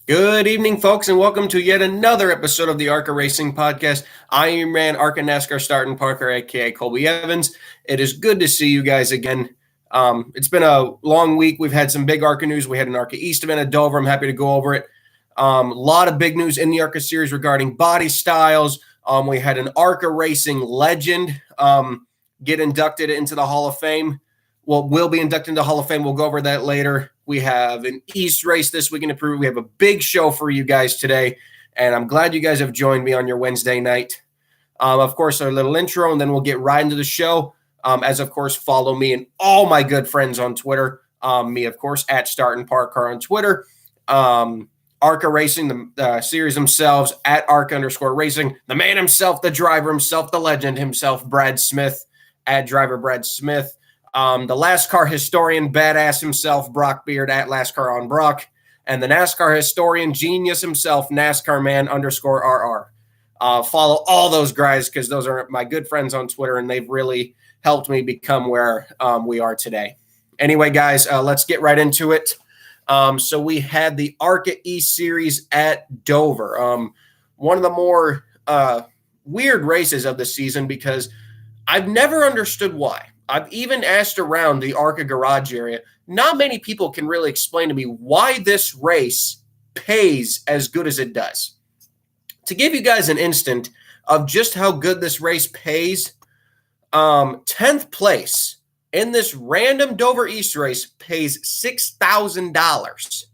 Good evening, folks, and welcome to yet another episode of the ARCA Racing Podcast. I am your man, ARCA NASCAR Starting Parker, aka Colby Evans. It is good to see you guys again. It's been a long week. We've had some big ARCA news. We had an ARCA East event at Dover. I'm happy to go over it. A lot of big news in the ARCA series regarding body styles. We had an ARCA Racing legend get inducted into the Hall of Fame. Well, will be inducted into the Hall of Fame. We'll go over that later. We have an East race this weekend to prove. We have a big show for you guys today, and I'm glad you guys have joined me on your Wednesday night. Of course, our little intro, and then we'll get right into the show. As, of course, follow me and all my good friends on Twitter. Me, of course, at Startin' Parker on Twitter. ARCA Racing, the series themselves, at ARCA_Racing. The man himself, the driver himself, the legend himself, Brad Smith, at Driver Brad Smith. The NASCAR historian badass himself, Brock Beard, at NASCAR on Brock, and the NASCAR historian genius himself, Nascarman_RR. Follow all those guys because those are my good friends on Twitter, and they've really helped me become where we are today. Anyway, guys, let's get right into it. So we had the ARCA East Series at Dover. One of the more weird races of the season because I've never understood why. I've even asked around the ARCA garage area. Not many people can really explain to me why this race pays as good as it does. To give you guys an instant of just how good this race pays, 10th place in this random Dover East race pays $6,000,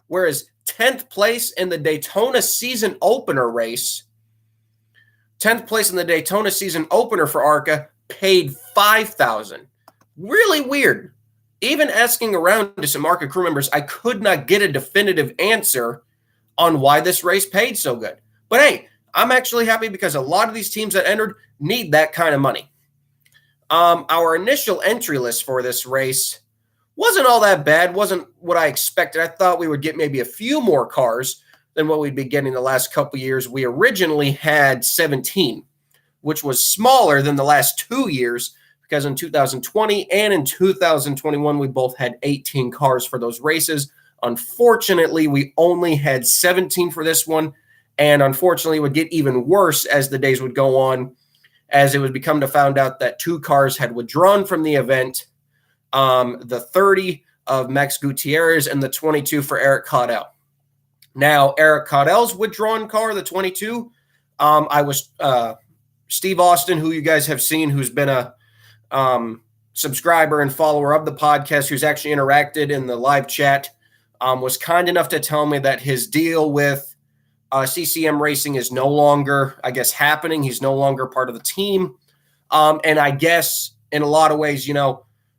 whereas 10th place in the Daytona season opener race, 10th place in the Daytona season opener for ARCA paid $5,000. Really weird. Even asking around to some ARCA crew members, I could not get a definitive answer on why this race paid so good. But hey, I'm actually happy because a lot of these teams that entered need that kind of money. Our initial entry list for this race wasn't all that bad, wasn't what I expected. I thought we would get maybe a few more cars than what we'd be getting the last couple years. We originally had 17. Which was smaller than the last 2 years because in 2020 and in 2021, we both had 18 cars for those races. Unfortunately, we only had 17 for this one, and unfortunately, it would get even worse as the days would go on, as it would become to found out that 2 cars had withdrawn from the event, the 30 of Max Gutierrez and the 22 for Eric Caudell. Now, Eric Caudell's withdrawn car, the 22, Steve Austin, who you guys have seen, who's been a subscriber and follower of the podcast, who's actually interacted in the live chat, was kind enough to tell me that his deal with CCM Racing is no longer, I guess, happening. He's no longer part of the team. And I guess in a lot of ways,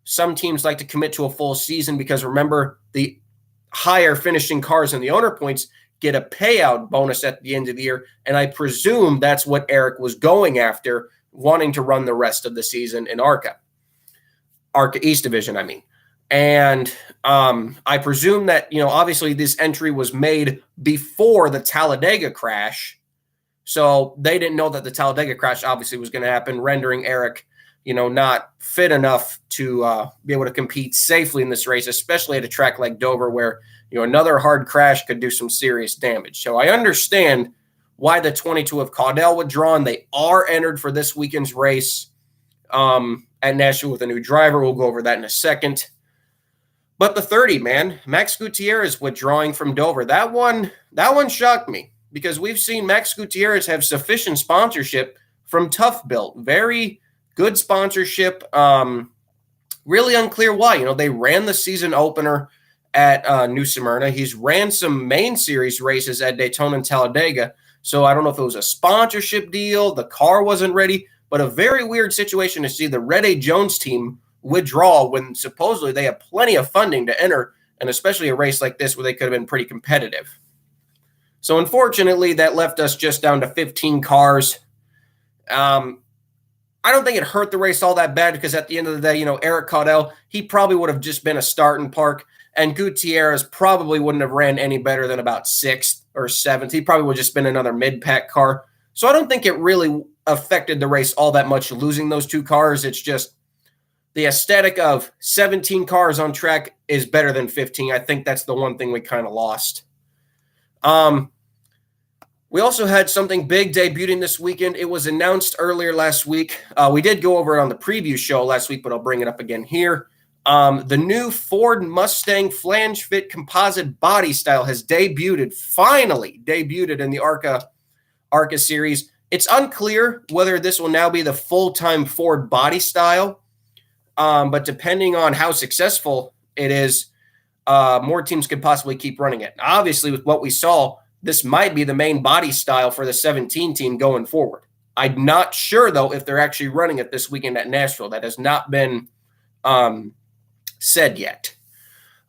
some teams like to commit to a full season because remember, the higher finishing cars in the owner points get a payout bonus at the end of the year. And I presume that's what Eric was going after, wanting to run the rest of the season in ARCA East Division, I mean. And I presume that, obviously this entry was made before the Talladega crash. So they didn't know that the Talladega crash obviously was going to happen, rendering Eric, not fit enough to be able to compete safely in this race, especially at a track like Dover where, another hard crash could do some serious damage. So I understand why the 22 of Caudell withdrawn. They are entered for this weekend's race at Nashville with a new driver. We'll go over that in a second. But the 30, man, Max Gutierrez withdrawing from Dover. That one shocked me because we've seen Max Gutierrez have sufficient sponsorship from Tough Built. Very good sponsorship. Really unclear why. They ran the season opener at New Smyrna. He's ran some main series races at Daytona and Talladega. So I don't know if it was a sponsorship deal. The car wasn't ready, but a very weird situation to see the Red A. Jones team withdraw when supposedly they have plenty of funding to enter, and especially a race like this where they could have been pretty competitive. So unfortunately, that left us just down to 15 cars. I don't think it hurt the race all that bad because at the end of the day, Eric Caudell, he probably would have just been a start and park, and Gutierrez probably wouldn't have ran any better than about 6th or 7th. He probably would have just been another mid-pack car. So I don't think it really affected the race all that much losing those 2 cars. It's just the aesthetic of 17 cars on track is better than 15. I think that's the one thing we kind of lost. We also had something big debuting this weekend. It was announced earlier last week. We did go over it on the preview show last week, but I'll bring it up again here. The new Ford Mustang flange fit composite body style has finally debuted in the ARCA series. It's unclear whether this will now be the full-time Ford body style, but depending on how successful it is, more teams could possibly keep running it. Obviously, with what we saw, this might be the main body style for the 17 team going forward. I'm not sure, though, if they're actually running it this weekend at Nashville. That has not been said yet.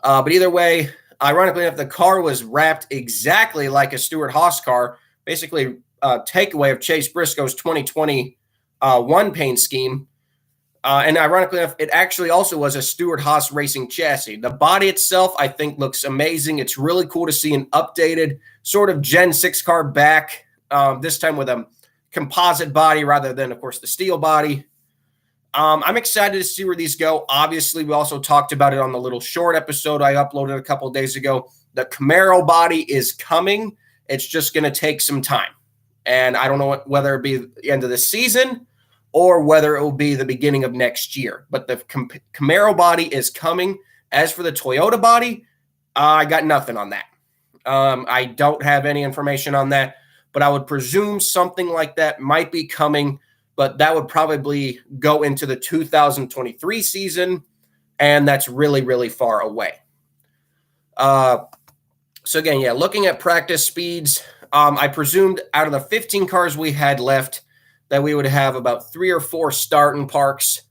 But either way, ironically enough, the car was wrapped exactly like a Stewart-Haas car, basically a takeaway of Chase Briscoe's 2020 one-paint scheme. And ironically enough, it actually also was a Stewart-Haas racing chassis. The body itself, I think, looks amazing. It's really cool to see an updated sort of Gen 6 car back, this time with a composite body rather than, of course, the steel body. I'm excited to see where these go. Obviously, we also talked about it on the little short episode I uploaded a couple of days ago. The Camaro body is coming. It's just going to take some time. And I don't know whether it be the end of the season or whether it will be the beginning of next year. But the Camaro body is coming. As for the Toyota body, I got nothing on that. I don't have any information on that, but I would presume something like that might be coming, but that would probably go into the 2023 season, and that's really, really far away. So again, yeah, looking at practice speeds, I presumed out of the 15 cars we had left that we would have about 3 or 4 starting parks.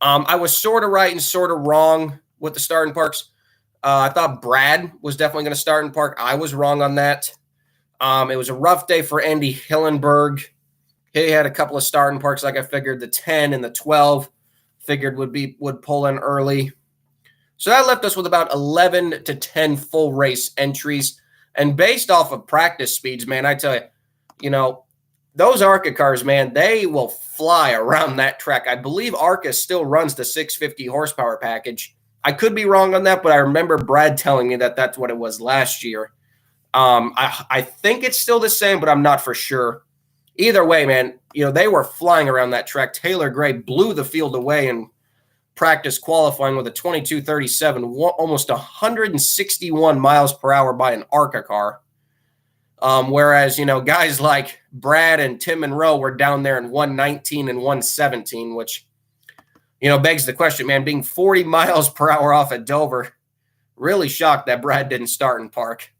I was sort of right and sort of wrong with the starting parks. I thought Brad was definitely going to start in park. I was wrong on that. It was a rough day for Andy Hillenberg. He had a couple of starting parks, like I figured the 10 and the 12 figured would pull in early. So that left us with about 11 to 10 full race entries. And based off of practice speeds, man, I tell you, those ARCA cars, man, they will fly around that track. I believe ARCA still runs the 650 horsepower package. I could be wrong on that, but I remember Brad telling me that that's what it was last year. I think it's still the same, but I'm not for sure. Either way, man, they were flying around that track. Taylor Gray blew the field away in practice qualifying with a 22.37, almost 161 miles per hour by an ARCA car. Whereas, guys like Brad and Tim Monroe were down there in 119 and 117, which, begs the question, man, being 40 miles per hour off at Dover, really shocked that Brad didn't start in park.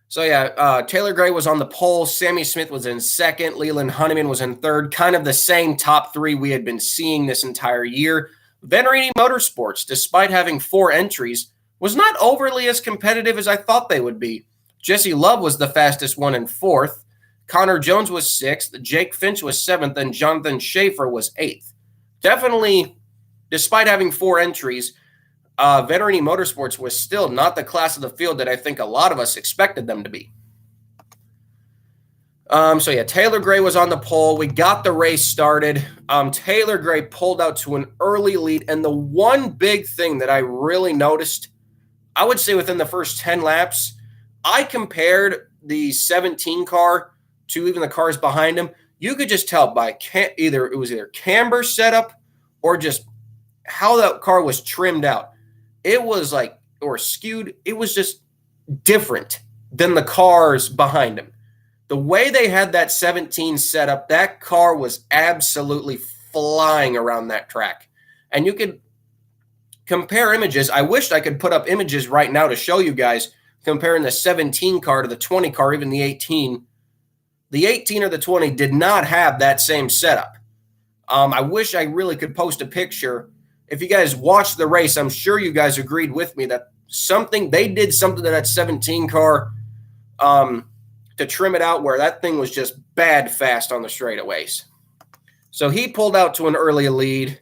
Taylor Gray was on the pole. Sammy Smith was in second. Leland Honeyman was in third. Kind of the same top 3 we had been seeing this entire year. Venerini Motorsports, despite having 4 entries, was not overly as competitive as I thought they would be. Jesse Love was the fastest one in 4th. Connor Jones was 6th. Jake Finch was 7th. And Jonathan Schaefer was 8th. Definitely, despite having 4 entries, Veterini Motorsports was still not the class of the field that I think a lot of us expected them to be. Taylor Gray was on the pole. We got the race started. Taylor Gray pulled out to an early lead. And the one big thing that I really noticed, I would say within the first 10 laps, I compared the 17 car to even the cars behind him. You could just tell by either camber setup or just how that car was trimmed out. It was or skewed. It was just different than the cars behind him. The way they had that 17 set up, that car was absolutely flying around that track. And you could compare images. I wished I could put up images right now to show you guys comparing the 17 car to the 20 car, even the 18. The 18 or the 20 did not have that same setup. I wish I really could post a picture. If you guys watched the race, I'm sure you guys agreed with me that they did something to that 17 car to trim it out where that thing was just bad fast on the straightaways. So he pulled out to an early lead.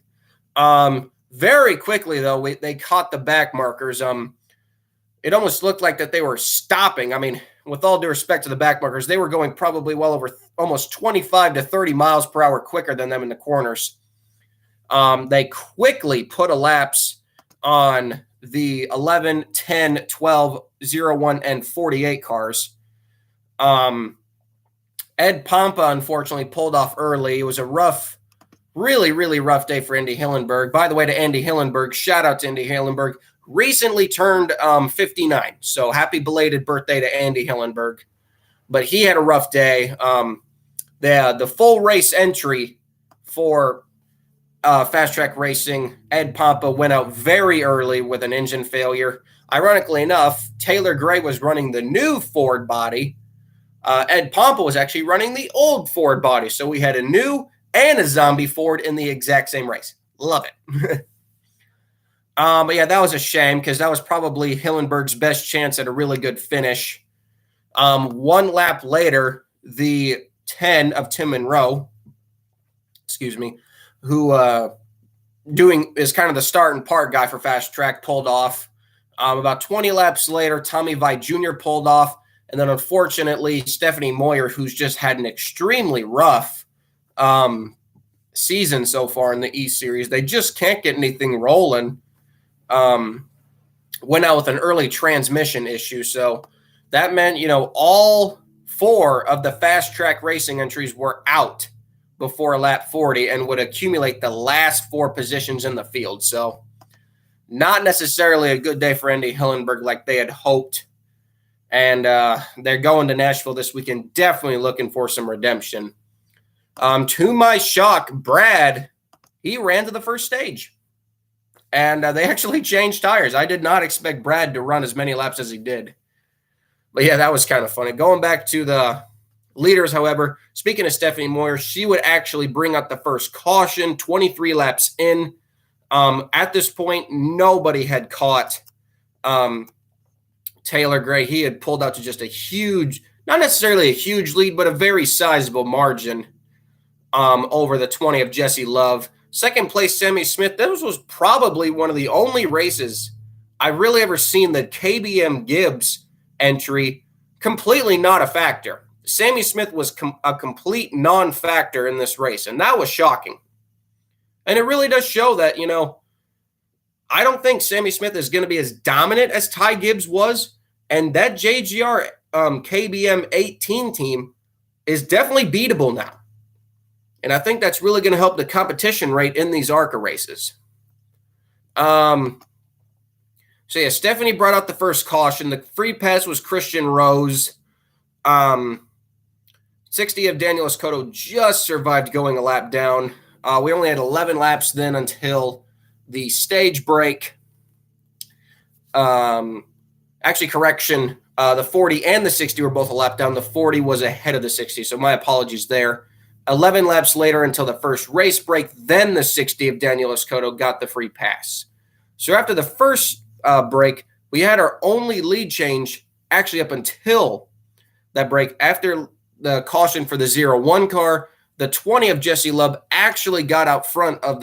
Very quickly, though, they caught the back markers. It almost looked like that they were stopping. I mean, with all due respect to the back markers, they were going probably well over almost 25 to 30 miles per hour quicker than them in the corners. They quickly put a lapse on the 11, 10, 12 01, and 48 cars. Ed Pompa, unfortunately, pulled off early. It was a rough, really, really rough day for Andy Hillenberg. By the way, to Andy Hillenberg, shout out to Andy Hillenberg. Recently turned 59, so happy belated birthday to Andy Hillenberg. But he had a rough day. The full race entry for Fast Track Racing, Ed Pompa went out very early with an engine failure. Ironically enough, Taylor Gray was running the new Ford body. Ed Pompa was actually running the old Ford body. So we had a new and a zombie Ford in the exact same race. Love it. But yeah, that was a shame because that was probably Hillenberg's best chance at a really good finish. One lap later, the 10 of Tim Monroe, who is kind of the start and part guy for Fast Track, pulled off. About 20 laps later, Tommy Vi Jr. pulled off. And then, unfortunately, Stephanie Moyer, who's just had an extremely rough season so far in the E Series, they just can't get anything rolling. Went out with an early transmission issue. So that meant, all 4 of the Fast Track Racing entries were out before lap 40 and would accumulate the last 4 positions in the field. So not necessarily a good day for Andy Hillenberg like they had hoped. And they're going to Nashville this weekend, definitely looking for some redemption. To my shock, Brad, he ran to the first stage. And they actually changed tires. I did not expect Brad to run as many laps as he did. But yeah, that was kind of funny. Going back to the leaders, however, speaking of Stephanie Moyer, she would actually bring up the first caution 23 laps in. At this point, nobody had caught Taylor Gray. He had pulled out to just a huge, not necessarily a huge lead, but a very sizable margin over the 20 of Jesse Love. Second place, Sammy Smith. This was probably one of the only races I've really ever seen the KBM Gibbs entry completely not a factor. Sammy Smith was a complete non-factor in this race, and that was shocking. And it really does show that, I don't think Sammy Smith is going to be as dominant as Ty Gibbs was, and that JGR KBM 18 team is definitely beatable now. And I think that's really going to help the competition rate in these ARCA races. So yeah, Stephanie brought out the first caution. The free pass was Christian Rose. 60 of Daniel Escoto just survived going a lap down. We only had 11 laps then until the stage break. Actually, correction, the 40 and the 60 were both a lap down. The 40 was ahead of the 60, so my apologies there. 11 laps later until the first race break, then the 60 of Daniel Escoto got the free pass. So after the first break, we had our only lead change actually up until that break. After the caution for the 01 car, the 20 of Jesse Love actually got out front of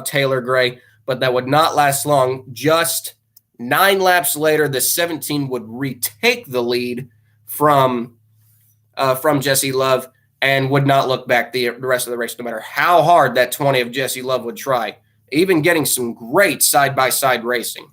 Taylor Gray, but that would not last long. Just 9 laps later, the 17 would retake the lead from Jesse Love and would not look back the rest of the race, no matter how hard that 20 of Jesse Love would try, even getting some great side-by-side racing.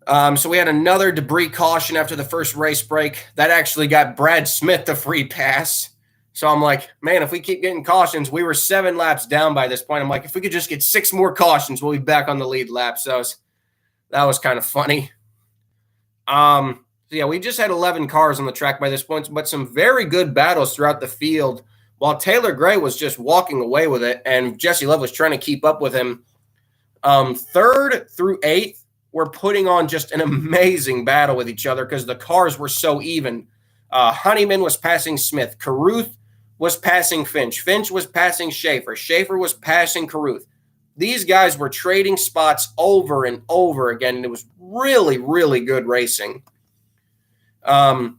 So we had another debris caution after the first race break. That actually got Brad Smith the free pass. So I'm like, man, if we keep getting cautions, we were 7 laps down by this point. I'm like, if we could just get 6 more cautions, we'll be back on the lead lap. So that was kind of funny. So yeah, we just had 11 cars on the track by this point, but some very good battles throughout the field while Taylor Gray was just walking away with it and Jesse Love was trying to keep up with him. 3rd through 8th were putting on just an amazing battle with each other because the cars were so even. Honeyman was passing Smith. Carruth was passing Finch. Finch was passing Schaefer. Schaefer was passing Carruth. These guys were trading spots over and over again, and it was really, really good racing. And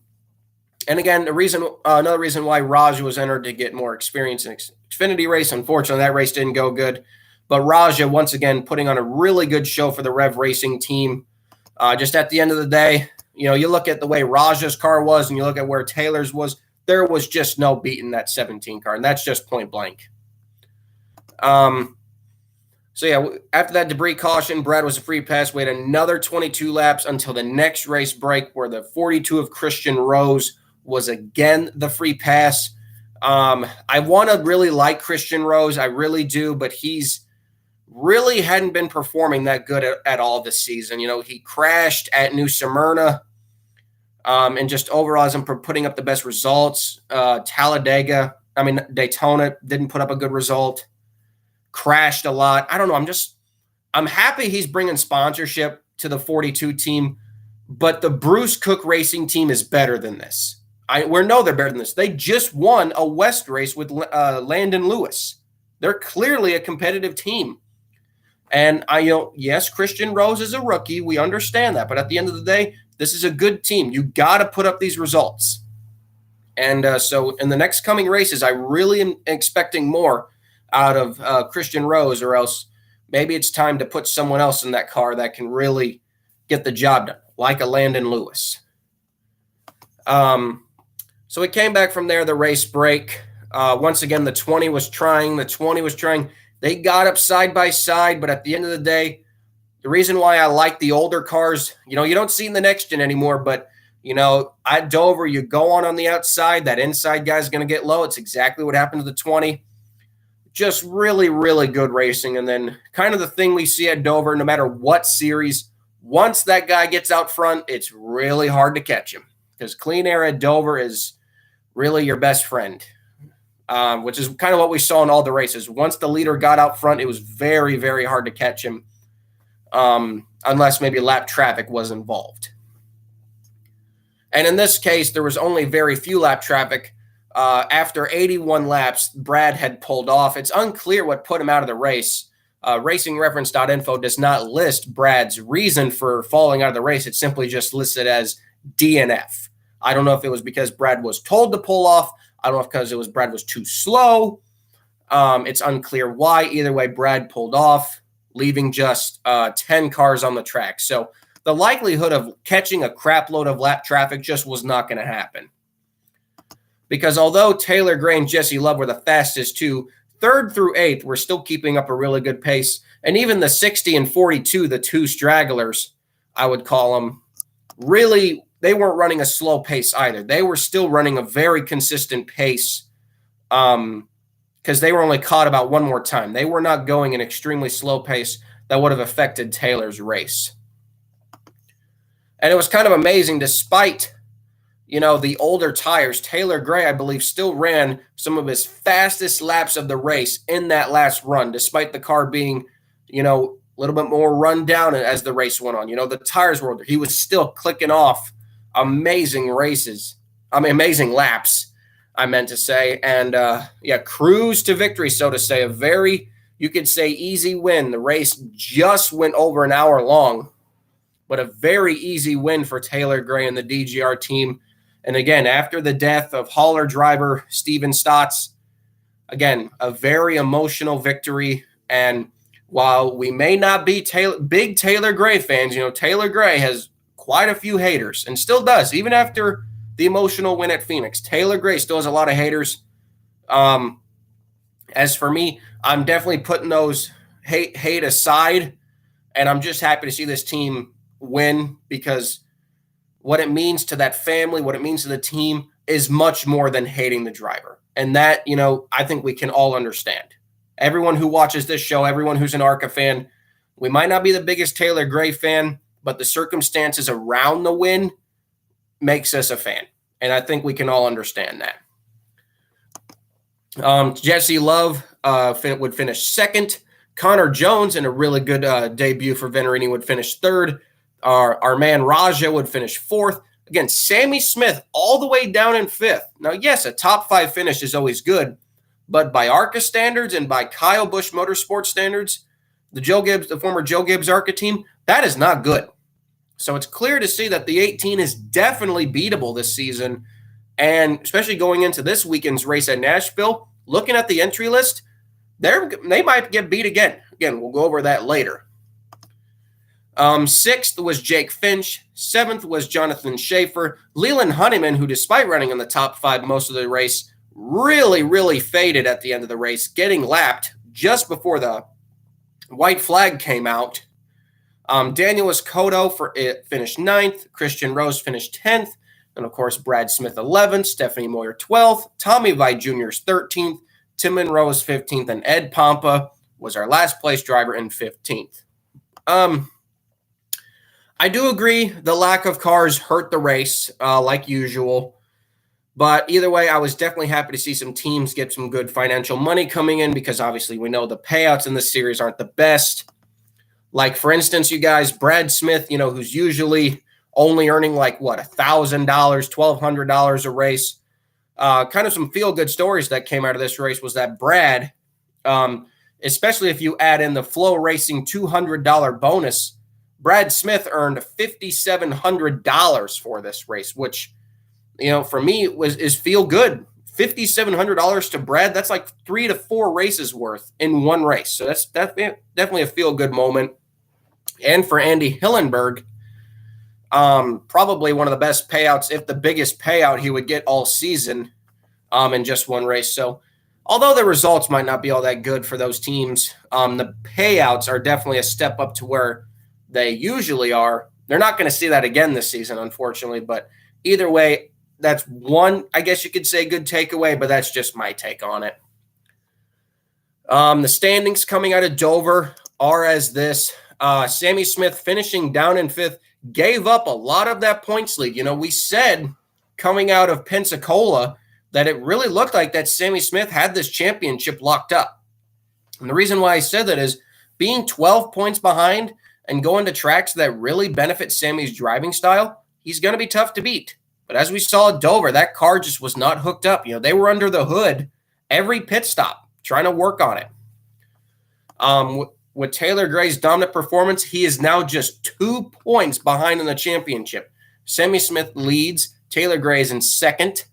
again, another reason why Raja was entered to get more experience in Xfinity race. Unfortunately, that race didn't go good. But Raja, once again, putting on a really good show for the Rev Racing team. Just at the end of the day, you look at the way Raja's car was and you look at where Taylor's was, there was just no beating that 17 car, and that's just point blank. So, yeah, after that debris caution, Brad was a free pass. We had another 22 laps until the next race break where the 42 of Christian Rose was again the free pass. I want to really like Christian Rose. I really do, but he's really hadn't been performing that good at all this season. He crashed at New Smyrna and just overall hasn't putting up the best results. Daytona didn't put up a good result. Crashed a lot. I don't know. I'm happy he's bringing sponsorship to the 42 team, but the Bruce Cook Racing team is better than this. We know they're better than this. They just won a West race with Landon Lewis. They're clearly a competitive team. And yes, Christian Rose is a rookie. We understand that. But at the end of the day, this is a good team. You got to put up these results. And so in the next coming races, I really am expecting more out of Christian Rose, or else maybe it's time to put someone else in that car that can really get the job done, like a Landon Lewis. So we came back from there, the race break. Once again, the 20 was trying. They got up side by side, but at the end of the day, the reason why I like the older cars, you don't see in the next gen anymore, but at Dover, you go on the outside, that inside guy's going to get low. It's exactly what happened to the 20. Just really, really good racing. And then kind of the thing we see at Dover, no matter what series, once that guy gets out front, it's really hard to catch him because clean air at Dover is really your best friend, which is kind of what we saw in all the races. Once the leader got out front, it was very, very hard to catch him unless maybe lap traffic was involved. And in this case, there was only very few lap traffic. After 81 laps, Brad had pulled off. It's unclear what put him out of the race. RacingReference.info does not list Brad's reason for falling out of the race. It's simply just listed as DNF. I don't know if it was because Brad was told to pull off. I don't know if because Brad was too slow. It's unclear why. Either way, Brad pulled off, leaving just 10 cars on the track. So the likelihood of catching a crap load of lap traffic just was not going to happen. Because although Taylor Gray and Jesse Love were the fastest two, 3rd through 8th were still keeping up a really good pace. And even the 60 and 42, the two stragglers, I would call them, really, they weren't running a slow pace either. They were still running a very consistent pace because they were only caught about one more time. They were not going an extremely slow pace that would have affected Taylor's race. And it was kind of amazing, despite the older tires, Taylor Gray, I believe, still ran some of his fastest laps of the race in that last run, despite the car being, a little bit more run down as the race went on. The tires were older. He was still clicking off amazing laps, I meant to say. And, cruise to victory, so to say. A very, you could say, easy win. The race just went over an hour long, but a very easy win for Taylor Gray and the DGR team. And again, after the death of hauler driver Steven Stotts, again, a very emotional victory. And while we may not be big Taylor Gray fans, Taylor Gray has quite a few haters and still does, even after the emotional win at Phoenix. Taylor Gray still has a lot of haters. As for me, I'm definitely putting those hate aside, and I'm just happy to see this team win because what it means to that family, what it means to the team is much more than hating the driver. And that, I think we can all understand. Everyone who watches this show, everyone who's an ARCA fan, we might not be the biggest Taylor Gray fan, but the circumstances around the win makes us a fan. And I think we can all understand that. Jesse Love would finish 2nd. Connor Jones, in a really good debut for Venerini, would finish 3rd. Our man Raja would finish 4th. Again, Sammy Smith all the way down in 5th. Now, yes, a top 5 finish is always good, but by ARCA standards and by Kyle Busch Motorsports standards, the former Joe Gibbs ARCA team, that is not good. So it's clear to see that the 18 is definitely beatable this season, and especially going into this weekend's race at Nashville, looking at the entry list, they might get beat again. Again, we'll go over that later. 6th was Jake Finch. 7th was Jonathan Schaefer. Leland Honeyman, who despite running in the top 5 most of the race, really, really faded at the end of the race, getting lapped just before the white flag came out. Daniel Escoto finished 9th. Christian Rose finished 10th. And, of course, Brad Smith 11th. Stephanie Moyer 12th. Tommy Vi Jr. is 13th. Tim Monroe is 15th. And Ed Pompa was our last place driver in 15th. I do agree the lack of cars hurt the race, like usual. But either way, I was definitely happy to see some teams get some good financial money coming in because obviously we know the payouts in this series aren't the best. Like, for instance, you guys, Brad Smith, who's usually only earning like, $1,000, $1,200 a race. Kind of some feel-good stories that came out of this race was that Brad, especially if you add in the Flow Racing $200 bonus, Brad Smith earned $5,700 for this race, which, for me is feel good. $5,700 to Brad, that's like 3 to 4 races worth in one race. So that's definitely a feel good moment. And for Andy Hillenberg, probably one of the best payouts, if the biggest payout he would get all season in just one race. So although the results might not be all that good for those teams, the payouts are definitely a step up to where they usually are. They're not going to see that again this season, unfortunately. But either way, that's one, I guess you could say, good takeaway, but that's just my take on it. The standings coming out of Dover are as this. Sammy Smith finishing down in 5th, gave up a lot of that points lead. We said coming out of Pensacola that it really looked like that Sammy Smith had this championship locked up. And the reason why I said that is being 12 points behind and going to tracks that really benefit Sammy's driving style, he's going to be tough to beat. But as we saw at Dover, that car just was not hooked up. They were under the hood every pit stop trying to work on it. With Taylor Gray's dominant performance, he is now just 2 points behind in the championship. Sammy Smith leads. Taylor Gray is in 2nd.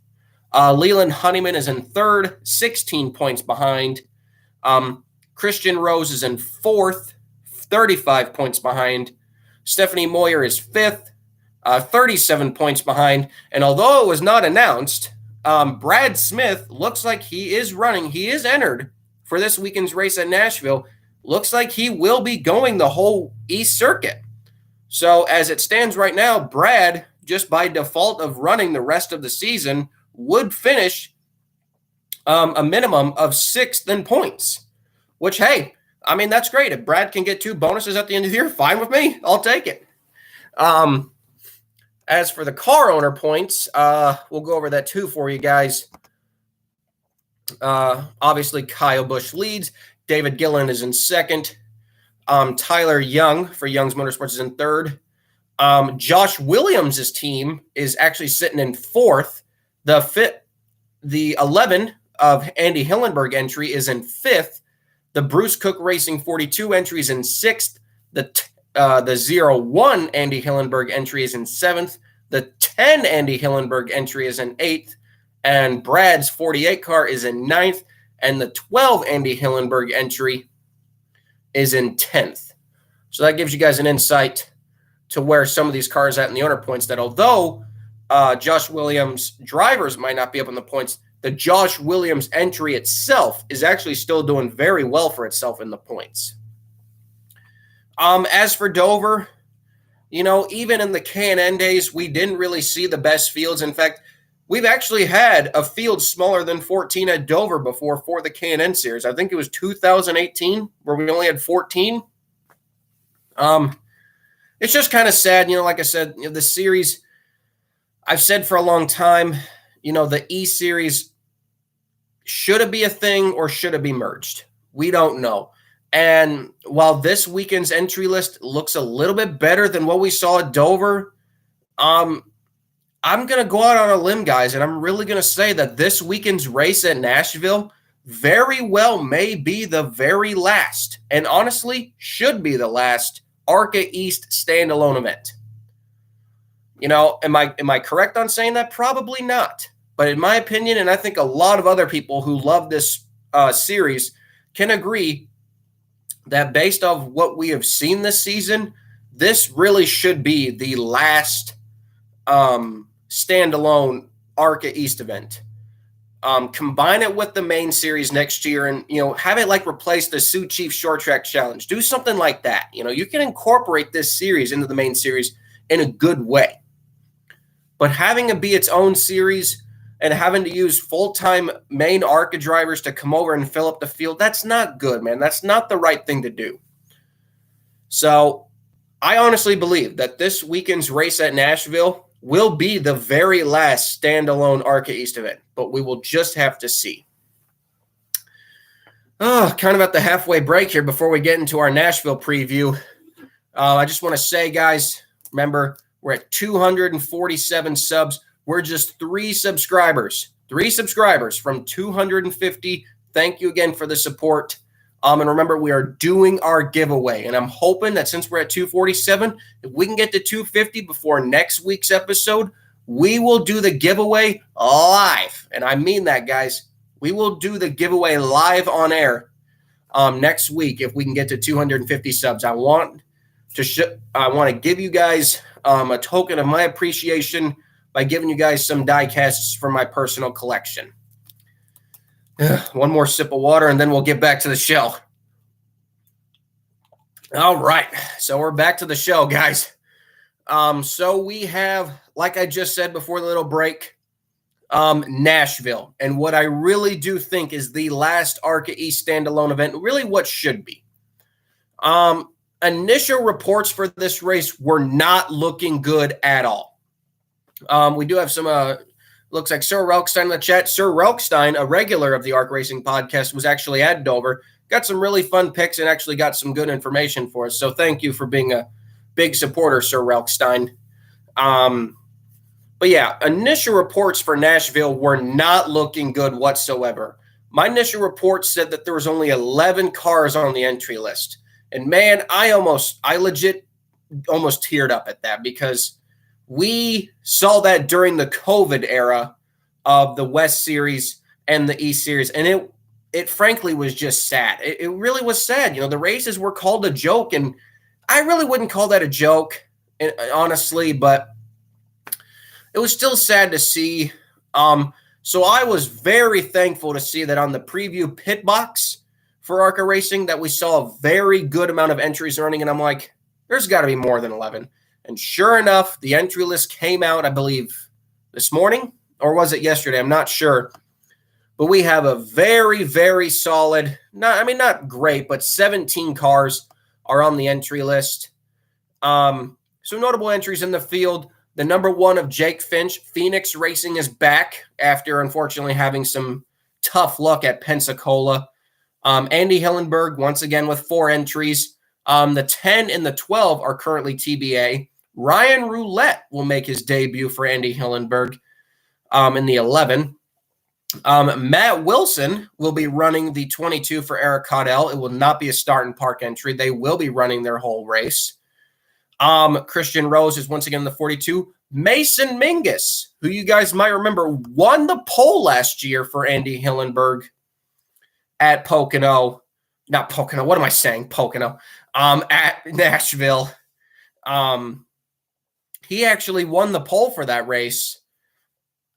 Leland Honeyman is in 3rd, 16 points behind. Christian Rose is in 4th, 35 points behind. Stephanie Moyer is 5th, 37 points behind. And although it was not announced, Brad Smith looks like he is running. He is entered for this weekend's race at Nashville. Looks like he will be going the whole East Circuit. So as it stands right now, Brad, just by default of running the rest of the season, would finish a minimum of 6th in points, which, hey, I mean, that's great. If Brad can get 2 bonuses at the end of the year, fine with me. I'll take it. As for the car owner points, we'll go over that too for you guys. Obviously, Kyle Busch leads. David Gillen is in 2nd. Tyler Young for Young's Motorsports is in 3rd. Josh Williams' team is actually sitting in 4th. The 11 of Andy Hillenberg entry is in 5th. The Bruce Cook Racing 42 entry is in 6th. The 01 Andy Hillenberg entry is in 7th. The 10 Andy Hillenberg entry is in 8th. And Brad's 48 car is in 9th. And the 12 Andy Hillenberg entry is in 10th. So that gives you guys an insight to where some of these cars at in the owner points, that although Josh Williams drivers might not be up in the points, the Josh Williams entry itself is actually still doing very well for itself in the points. As for Dover, even in the K&N days, we didn't really see the best fields. In fact, we've actually had a field smaller than 14 at Dover before for the K&N series. I think it was 2018 where we only had 14. It's just kind of sad, like I said, the series, I've said for a long time, the E series, should it be a thing or should it be merged? We don't know. And while this weekend's entry list looks a little bit better than what we saw at Dover, I'm going to go out on a limb, guys, and I'm really going to say that this weekend's race at Nashville very well may be the very last, and honestly should be the last, ARCA East standalone event. Am I correct on saying that? Probably not. But in my opinion, and I think a lot of other people who love this series can agree that based off what we have seen this season, this really should be the last standalone ARCA East event. Combine it with the main series next year and, have it like replace the Sioux Chief Short Track Challenge. Do something like that. You can incorporate this series into the main series in a good way. But having it be its own series and having to use full-time main ARCA drivers to come over and fill up the field, that's not good, man. That's not the right thing to do. So I honestly believe that this weekend's race at Nashville will be the very last standalone ARCA East event, but we will just have to see. Kind of at the halfway break here before we get into our Nashville preview. I just want to say, guys, remember, we're at 247 subs. We're just 3 subscribers. 3 subscribers from 250. Thank you again for the support. And remember, we are doing our giveaway. And I'm hoping that since we're at 247, if we can get to 250 before next week's episode, we will do the giveaway live. And I mean that, guys. We will do the giveaway live on air next week if we can get to 250 subs. I want to give you guys a token of my appreciation by giving you guys some die casts from my personal collection. One more sip of water, and then we'll get back to the show. All right, so we're back to the show, guys. So we have, like I just said before the little break, Nashville, and what I really do think is the last ARCA East standalone event, really what should be. Initial reports for this race were not looking good at all. We do have some looks like Sir Relkstein in the chat. Sir Relkstein, a regular of the ARC Racing podcast, was actually at Dover. Got some really fun picks and actually got some good information for us. So thank you for being a big supporter, Sir Relkstein. But yeah, initial reports for Nashville were not looking good whatsoever. My initial report said that there was only 11 cars on the entry list. And man, I legit almost teared up at that because we saw that during the COVID era of the West Series and the East Series, and it frankly was just sad. It really was sad. The races were called a joke, and I really wouldn't call that a joke, honestly, but it was still sad to see. So I was very thankful to see that on the preview pit box for ARCA Racing that we saw a very good amount of entries running, and I'm like, there's got to be more than 11. And sure enough, the entry list came out, I believe, this morning, or was it yesterday? I'm not sure. But we have a very, very solid, not great, but 17 cars are on the entry list. Some notable entries in the field. The number 1 of Jake Finch, Phoenix Racing, is back after, unfortunately, having some tough luck at Pensacola. Andy Hillenberg, once again, with 4 entries. The 10 and the 12 are currently TBA. Ryan Roulette will make his debut for Andy Hillenberg in the 11. Matt Wilson will be running the 22 for Eric Caudell. It will not be a start and park entry. They will be running their whole race. Christian Rose is once again the 42. Mason Mingus, who you guys might remember, won the pole last year for Andy Hillenberg at Pocono. Not Pocono. What am I saying? Pocono. At Nashville. He actually won the pole for that race.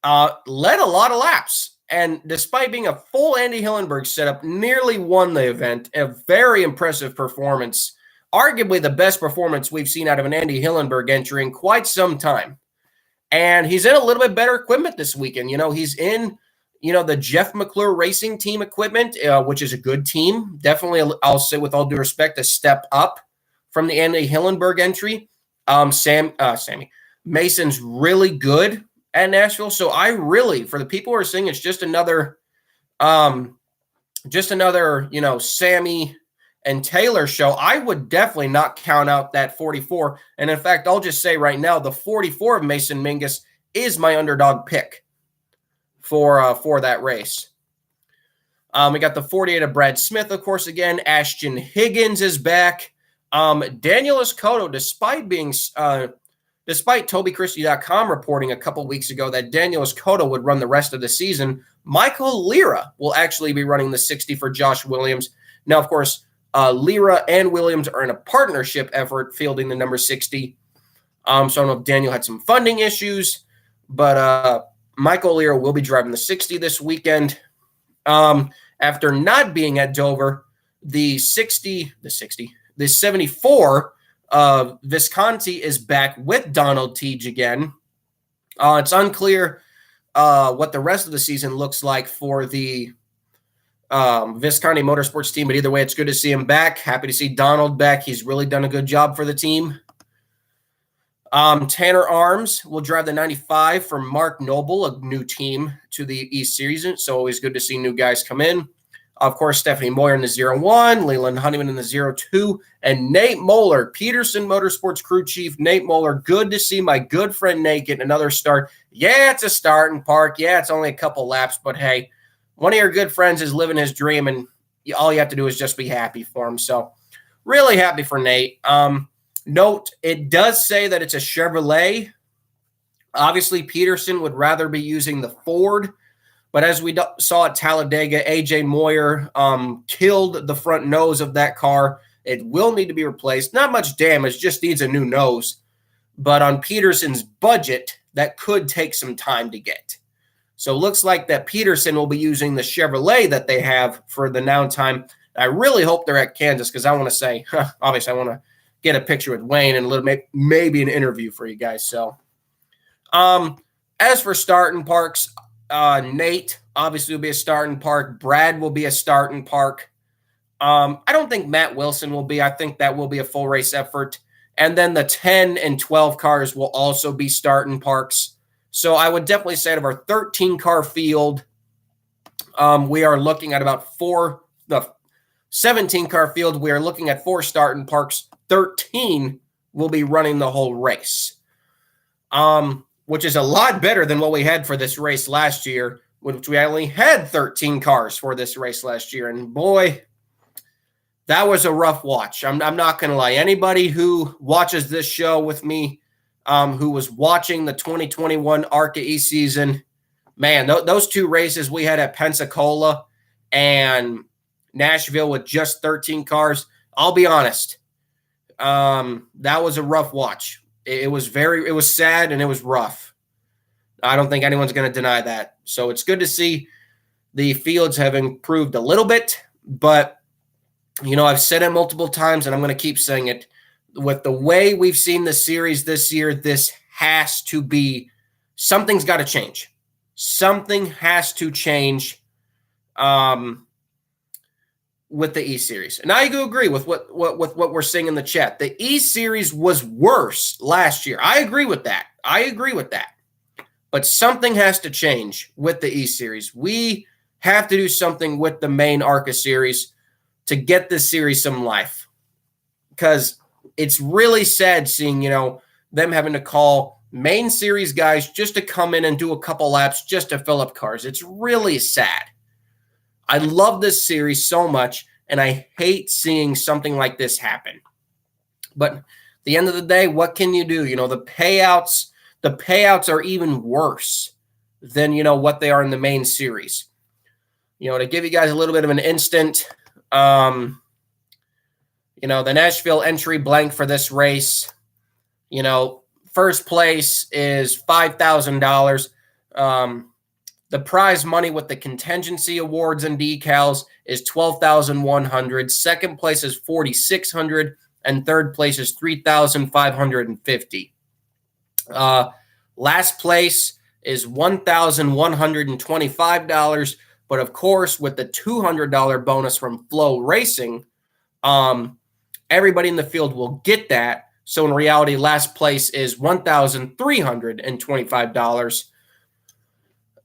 Led a lot of laps. And despite being a full Andy Hillenberg setup, nearly won the event. A very impressive performance. Arguably the best performance we've seen out of an Andy Hillenberg entry in quite some time. And he's in a little bit better equipment this weekend. He's in, the Jeff McClure Racing Team equipment, which is a good team. Definitely, I'll say with all due respect, a step up from the Andy Hillenberg entry. Mason's really good at Nashville. So I really, for the people who are saying it's just another, Sammy and Taylor show, I would definitely not count out that 44. And in fact, I'll just say right now, the 44 of Mason Mingus is my underdog pick for that race. We got the 48 of Brad Smith, of course, again. Ashton Higgins is back. Daniel Escoto, despite TobyChristie.com reporting a couple weeks ago that Daniel Escoto would run the rest of the season, Michael Lira will actually be running the 60 for Josh Williams. Now, of course, Lira and Williams are in a partnership effort fielding the number 60. So I don't know if Daniel had some funding issues, but Michael Lira will be driving the 60 this weekend. After not being at Dover, the 74 Visconti is back with Donald Teague again. It's unclear what the rest of the season looks like for the Visconti Motorsports team, but either way, it's good to see him back. Happy to see Donald back. He's really done a good job for the team. Tanner Arms will drive the 95 for Mark Noble, a new team to the East Series. So always good to see new guys come in. Of course, Stephanie Moyer in the 01, Leland Honeyman in the 02, and Nate Moeller, Peterson Motorsports crew chief. Nate Moeller, good to see my good friend Nate get another start. Yeah, it's a starting park. Yeah, it's only a couple laps, but hey, one of your good friends is living his dream, and all you have to do is just be happy for him. So really happy for Nate. Note, it does say that it's a Chevrolet. Obviously, Peterson would rather be using the Ford, but as we saw at Talladega, AJ Moyer killed the front nose of that car. It will need to be replaced. Not much damage, just needs a new nose. But on Peterson's budget, that could take some time to get. So it looks like that Peterson will be using the Chevrolet that they have for the now time. I really hope they're at Kansas because I want to say, obviously, I want to get a picture with Wayne and a little maybe an interview for you guys. So, as for starting parks, Nate obviously will be a starting park. Brad will be a starting park. I don't think Matt Wilson will be. I think that will be a full race effort. And then the 10 and 12 cars will also be starting parks. So I would definitely say out of our 13-car field, we are looking at about the 17-car field, we are looking at 4 starting parks. 13 will be running the whole race, which is a lot better than what we had for this race last year, which we only had 13 cars for this race last year. And boy, that was a rough watch. I'm not going to lie. Anybody who watches this show with me, who was watching the 2021 ARCA East season, man, those 2 races we had at Pensacola and Nashville with just 13 cars, I'll be honest, that was a rough watch. It was sad and it was rough. I don't think anyone's going to deny that. So it's good to see the fields have improved a little bit, but I've said it multiple times and I'm going to keep saying it. With the way we've seen the series this year, this has to be, something's got to change. Something has to change with the E Series. And I do agree with what we're seeing in the chat. The E Series was worse last year. I agree with that. But something has to change with the E Series. We have to do something with the main ARCA series to get this series some life. Because it's really sad seeing, them having to call main series guys just to come in and do a couple laps just to fill up cars. It's really sad. I love this series so much, and I hate seeing something like this happen. But at the end of the day, what can you do? The payouts are even worse than, what they are in the main series. To give you guys a little bit of an instant, the Nashville entry blank for this race, first place is $5,000. The prize money with the contingency awards and decals is $12,100. Second place is $4,600, and third place is $3,550. Last place is $1,125. But of course, with the $200 bonus from Flow Racing, everybody in the field will get that. So in reality, last place is $1,325.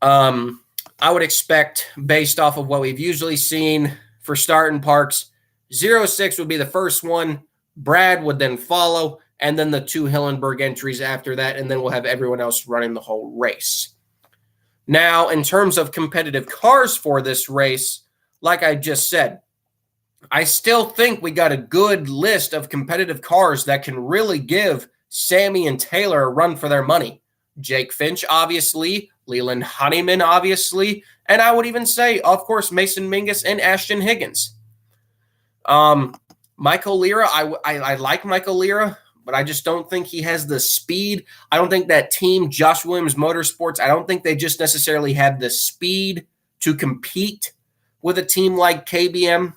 I would expect, based off of what we've usually seen for starting parks, 06 would be the first one. Brad would then follow, and then the 2 Hillenberg entries after that, and then we'll have everyone else running the whole race. Now, in terms of competitive cars for this race, like I just said, I still think we got a good list of competitive cars that can really give Sammy and Taylor a run for their money. Jake Finch, obviously, Leland Honeyman, obviously, and I would even say, of course, Mason Mingus and Ashton Higgins. Michael Lira, I like Michael Lira. but I just don't think he has the speed. I don't think that team, Josh Williams Motorsports, I don't think they just necessarily have the speed to compete with a team like KBM.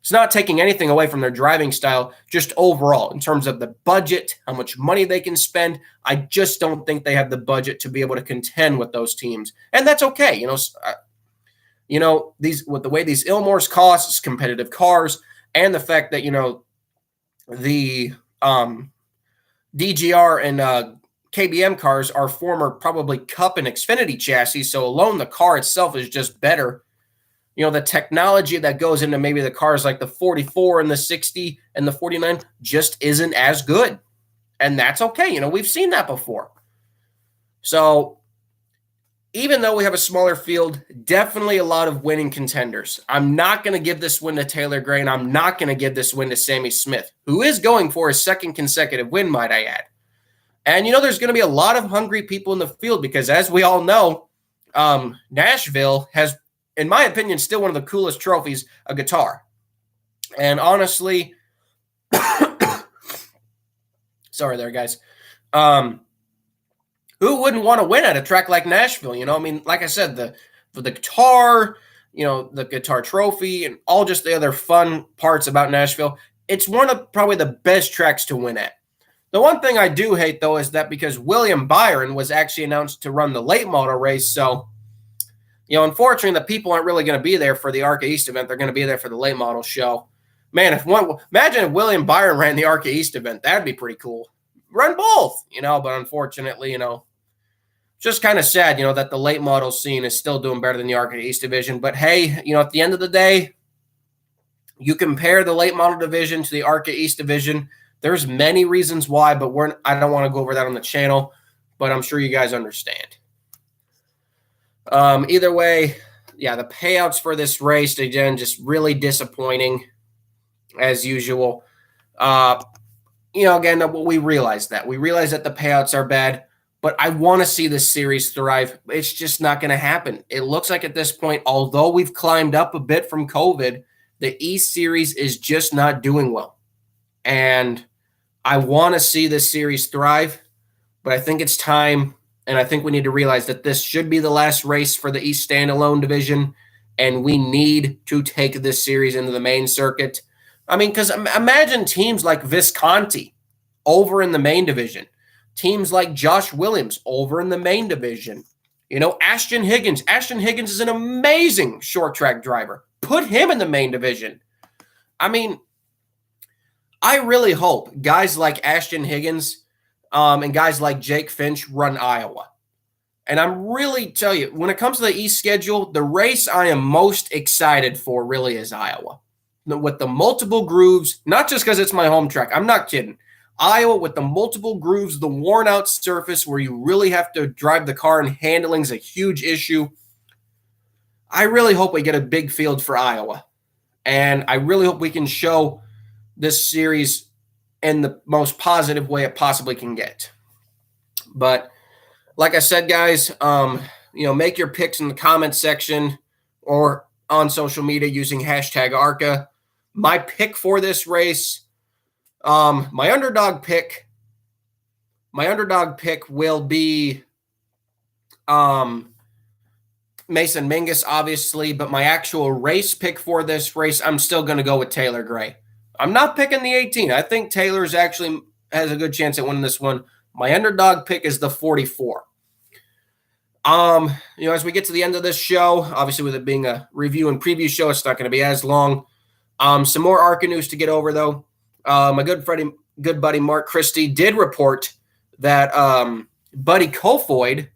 It's not taking anything away from their driving style, just overall, in terms of the budget, how much money they can spend. I just don't think they have the budget to be able to contend with those teams. And that's okay. These with the way these Ilmores costs, competitive cars, and the fact that, the DGR and KBM cars are former probably Cup and Xfinity chassis. So alone the car itself is just better. The technology that goes into maybe the cars like the 44 and the 60 and the 49 just isn't as good. And that's okay. We've seen that before. So even though we have a smaller field, definitely a lot of winning contenders. I'm not going to give this win to Taylor Gray, and I'm not going to give this win to Sammy Smith, who is going for his second consecutive win, might I add. And, there's going to be a lot of hungry people in the field because, as we all know, Nashville has, in my opinion, still one of the coolest trophies, a guitar. And honestly, sorry there, guys. Who wouldn't want to win at a track like Nashville? Like I said, the guitar, the guitar trophy, and all just the other fun parts about Nashville. It's one of probably the best tracks to win at. The one thing I do hate, though, is that because William Byron was actually announced to run the late model race, so unfortunately, the people aren't really going to be there for the ARCA East event. They're going to be there for the late model show. Man, imagine if William Byron ran the ARCA East event. That'd be pretty cool. Run both, but unfortunately, just kind of sad, that the late model scene is still doing better than the ARCA East division. But hey, at the end of the day, you compare the late model division to the ARCA East division. There's many reasons why, but I don't want to go over that on the channel, but I'm sure you guys understand. Either way, yeah, the payouts for this race, again, just really disappointing as usual. Again, we realize that. We realize that the payouts are bad, but I want to see this series thrive. It's just not going to happen. It looks like at this point, although we've climbed up a bit from COVID, the East Series is just not doing well. And I want to see this series thrive, but I think it's time. And I think we need to realize that this should be the last race for the East Standalone division, and we need to take this series into the main circuit. Because imagine teams like Visconti over in the main division, teams like Josh Williams over in the main division. Ashton Higgins. Ashton Higgins is an amazing short track driver. Put him in the main division. I really hope guys like Ashton Higgins and guys like Jake Finch run Iowa. And I'm really tell you, when it comes to the East schedule, the race I am most excited for really is Iowa. With the multiple grooves, not just because it's my home track. I'm not kidding. Iowa with the multiple grooves, the worn out surface where you really have to drive the car and handling is a huge issue. I really hope we get a big field for Iowa. And I really hope we can show this series in the most positive way it possibly can get. But like I said, guys, make your picks in the comment section or on social media using hashtag ARCA. My pick for this race, my underdog pick will be Mason Mingus, obviously, but my actual race pick for this race, I'm still going to go with Taylor Gray. I'm not picking the 18. I think Taylor's actually has a good chance at winning this one. My underdog pick is the 44. As we get to the end of this show, obviously with it being a review and preview show, it's not going to be as long. Some more ARCA news to get over, though. My good buddy Mark Christie did report that Buddy Kofoid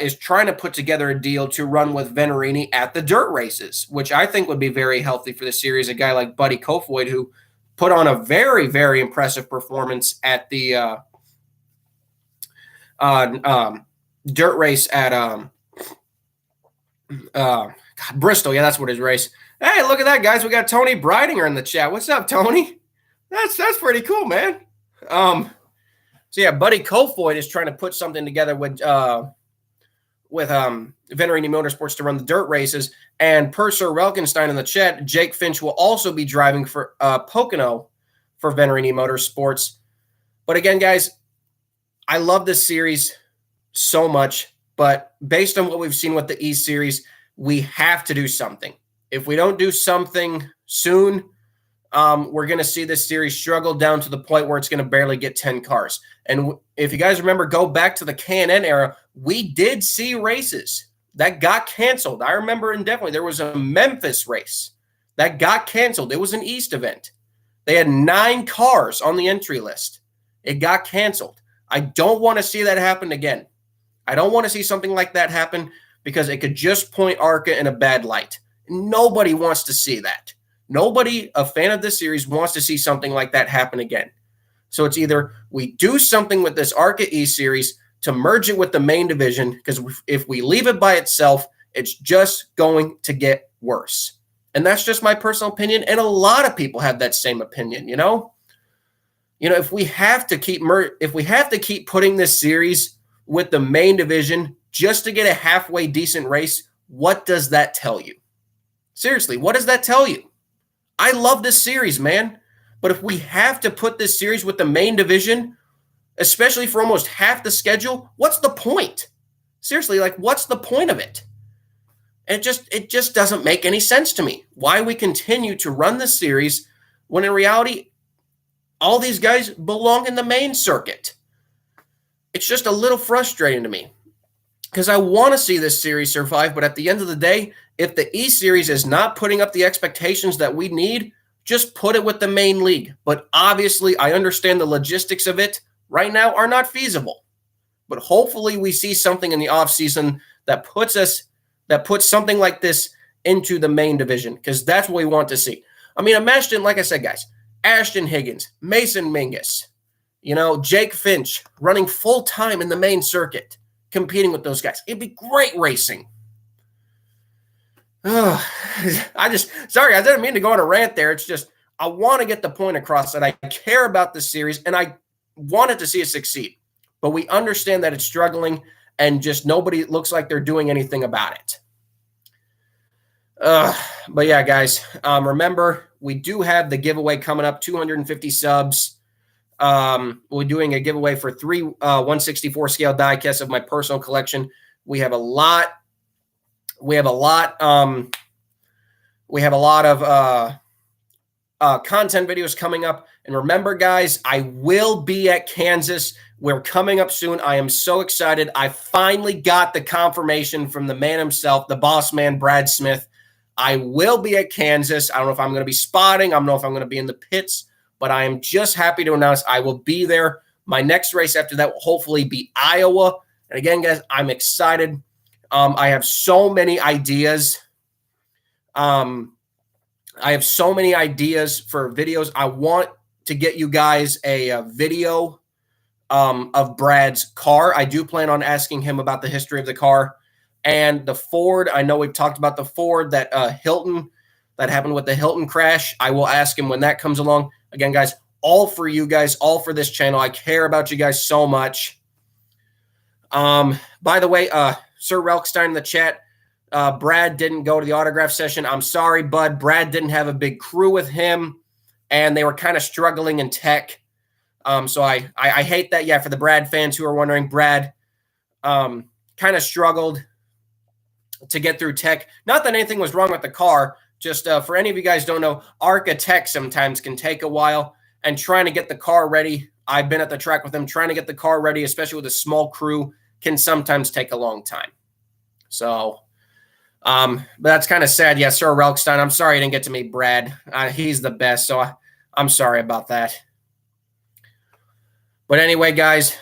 is trying to put together a deal to run with Venerini at the dirt races, which I think would be very healthy for the series. A guy like Buddy Kofoid, who put on a very, very impressive performance at the dirt race at Bristol. Yeah, that's what his race. Hey, look at that, guys. We got Tony Breidinger in the chat. What's up, Tony? That's pretty cool, man. So yeah, Buddy Kofoid is trying to put something together with Venerini Motorsports to run the dirt races. And per Sir Relkenstein in the chat, Jake Finch will also be driving for Pocono for Venturini Motorsports. But again, guys, I love this series so much, but based on what we've seen with the E Series, we have to do something. If we don't do something soon, we're going to see this series struggle down to the point where it's going to barely get 10 cars. And if you guys remember, go back to the K&N era, we did see races that got canceled. I remember indefinitely there was a Memphis race that got canceled. It was an East event. They had 9 cars on the entry list. It got canceled. I don't want to see that happen again. I don't want to see something like that happen because it could just point ARCA in a bad light. Nobody wants to see that. Nobody, a fan of this series, wants to see something like that happen again. So it's either we do something with this ARCA E Series to merge it with the main division, because if we leave it by itself, it's just going to get worse. And that's just my personal opinion, and a lot of people have that same opinion, you know? If we have to keep putting this series with the main division just to get a halfway decent race, what does that tell you? Seriously, what does that tell you? I love this series, man. But if we have to put this series with the main division, especially for almost half the schedule, what's the point? Seriously, what's the point of it? It just doesn't make any sense to me. Why we continue to run this series when in reality, all these guys belong in the main circuit. It's just a little frustrating to me because I want to see this series survive, but at the end of the day, if the E Series is not putting up the expectations that we need, just put it with the main league. But obviously, I understand the logistics of it right now are not feasible. But hopefully we see something in the offseason that puts something like this into the main division, because that's what we want to see. I mean, imagine, like I said, guys, Ashton Higgins, Mason Mingus, Jake Finch running full-time in the main circuit, competing with those guys. It'd be great racing. Sorry, I didn't mean to go on a rant there. It's just, I want to get the point across that I care about this series and I wanted to see it succeed. But we understand that it's struggling and just nobody looks like they're doing anything about it. But yeah, guys, remember, we do have the giveaway coming up, 250 subs. We're doing a giveaway for 3 164 scale diecasts of my personal collection. We have a lot of content videos coming up. And remember, guys, I will be at Kansas. We're coming up soon. I am so excited. I finally got the confirmation from the man himself, the boss man, Brad Smith. I will be at Kansas. I don't know if I'm going to be spotting. I don't know if I'm going to be in the pits, but I am just happy to announce I will be there. My next race after that will hopefully be Iowa. And again, guys, I'm excited. I have so many ideas. I have so many ideas for videos. I want to get you guys a video of Brad's car. I do plan on asking him about the history of the car and the Ford. I know we've talked about the Ford that happened with the Hilton crash. I will ask him when that comes along. Again, guys, all for you guys, all for this channel. I care about you guys so much. By the way, Sir Relkstein in the chat, Brad didn't go to the autograph session. I'm sorry, bud. Brad didn't have a big crew with him, and they were kind of struggling in tech. So I hate that. Yeah, for the Brad fans who are wondering, Brad kind of struggled to get through tech. Not that anything was wrong with the car. Just for any of you guys don't know, ARCA tech sometimes can take a while, and trying to get the car ready. I've been at the track with them. Trying to get the car ready, especially with a small crew, can sometimes take a long time. So, but that's kind of sad. Yeah, Sir Relkstein, I'm sorry I didn't get to meet Brad. He's the best, so I'm sorry about that. But anyway, guys,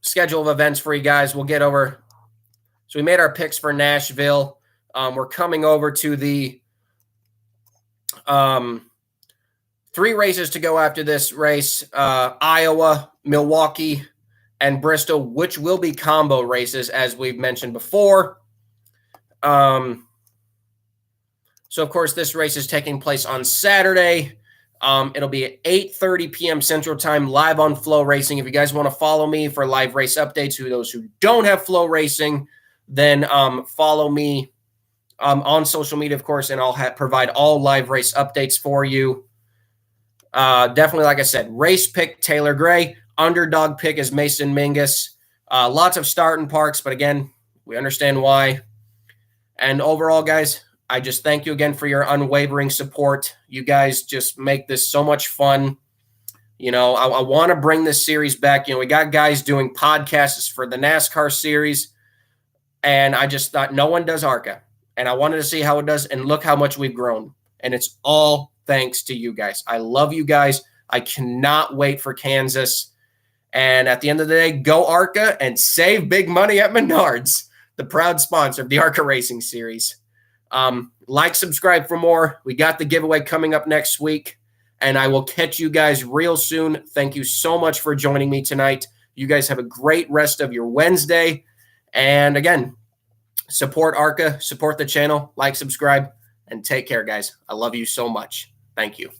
schedule of events for you guys. We'll get over. So we made our picks for Nashville. We're coming over to the 3 races to go after this race, Iowa, Milwaukee, and Bristol, which will be combo races, as we've mentioned before. So, of course, this race is taking place on Saturday. It'll be at 8:30 p.m. Central Time, live on Flow Racing. If you guys want to follow me for live race updates, to those who don't have Flow Racing, then follow me on social media, of course, and I'll provide all live race updates for you. Definitely, like I said, race pick Taylor Gray, underdog pick is Mason Mingus. Lots of starting parks, but again, we understand why. And overall, guys, I just thank you again for your unwavering support. You guys just make this so much fun. I want to bring this series back. We got guys doing podcasts for the NASCAR series, and I just thought no one does ARCA, and I wanted to see how it does, and look how much we've grown. And it's all thanks to you guys. I love you guys. I cannot wait for Kansas. And at the end of the day, go ARCA and save big money at Menards, the proud sponsor of the ARCA Racing Series. Like, subscribe for more. We got the giveaway coming up next week, and I will catch you guys real soon. Thank you so much for joining me tonight. You guys have a great rest of your Wednesday. And again, support ARCA, support the channel, like, subscribe, and take care, guys. I love you so much. Thank you.